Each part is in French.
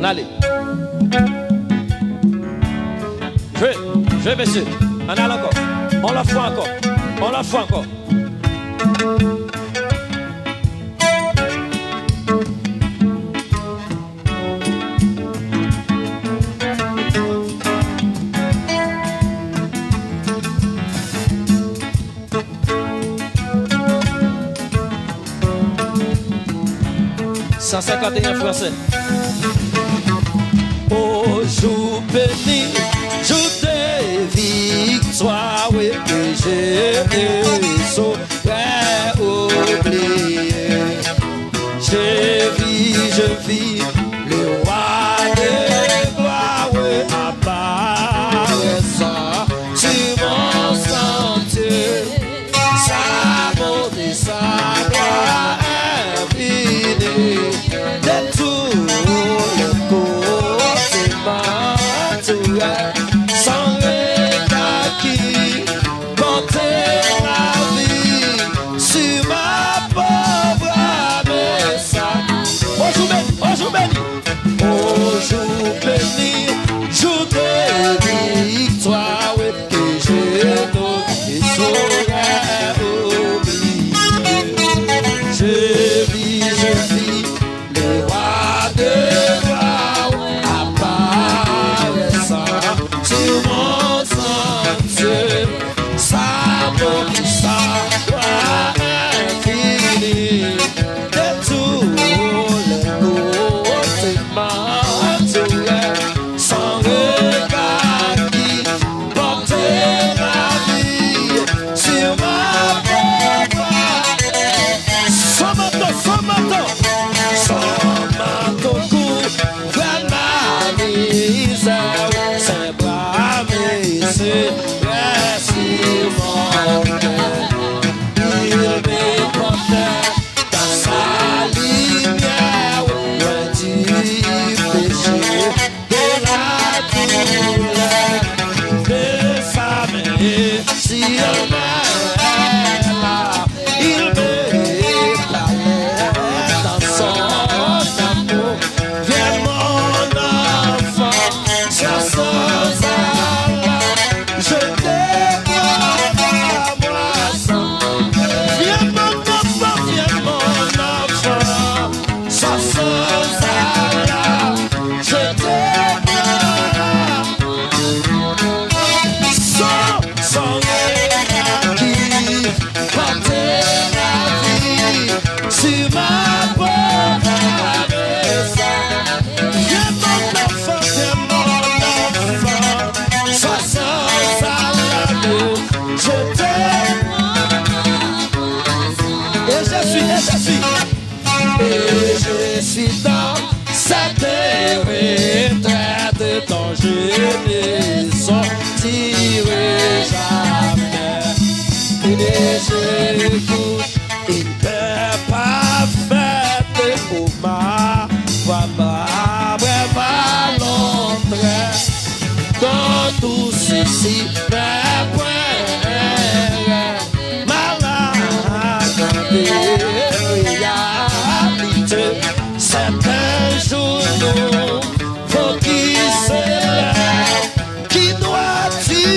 On allait. Jouez, monsieur. On allait encore. On la fait encore. On la fait encore. « 151 français. Au jour béni, jour de victoire, oui, que j'ai oublié. Je vis, le roi de gloire, oui, apparaissant sur mon sentier. Sa beauté, sa gloire infinie. De tout le côté naturel, sans regard qui portait la vie sur ma pauvre âme. Bonjour béni, jour de victoire, oui, que je ne saurais oublier. Je vis, le roi de gloire apparaissant sur mon sentier. Sa beauté, sa gloire infinie, de tout le côté naturel, sans regard qui portait la vie sur ma pauvre âme. Son manteau couvre ma misère, ses bras baissés sur mon cœur. Il me portait dans sa lumière, loin du péché, de la douleur, de sa main sur ma. Il me dans son amour, viens mon enfant, sans Allah, je t'aime à moi sans. Viens mon enfant, sans Allah, je t'aime. Sans regard qui portait la vie sur ma pauvre âme. Viens mon enfant, sans Allah, je t'aime. Et je suis dans cette retraite dont je ne sortirai jamais. Et j'écoute une paix parfaite pour ma brave volonté. Dans tout ceci, mes points malade réalité. C'est un jour faut qu'il se lève, qui doit-il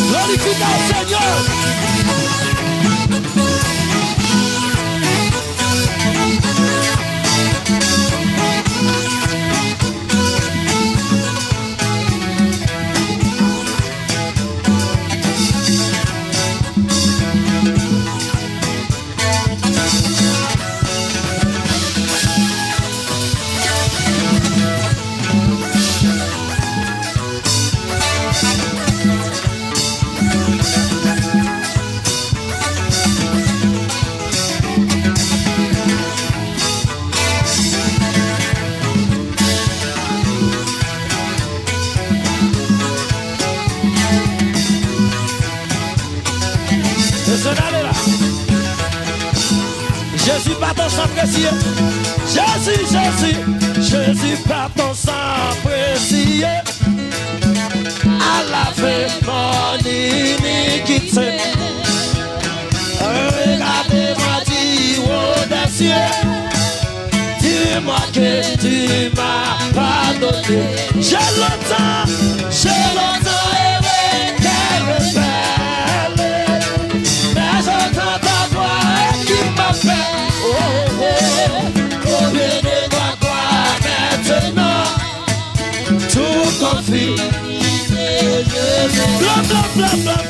Glorifica al Señor. Jésus pardon sans précieux. Jésus pardon sans précieux. À la fin mon iniquité. Regardez-moi du haut des cieux. Dis-moi que tu m'as pardonné. J'ai longtemps aimé tes rebelles. Mais j'entends ta voix qui m'appelle. Confie, bla bla bla bla.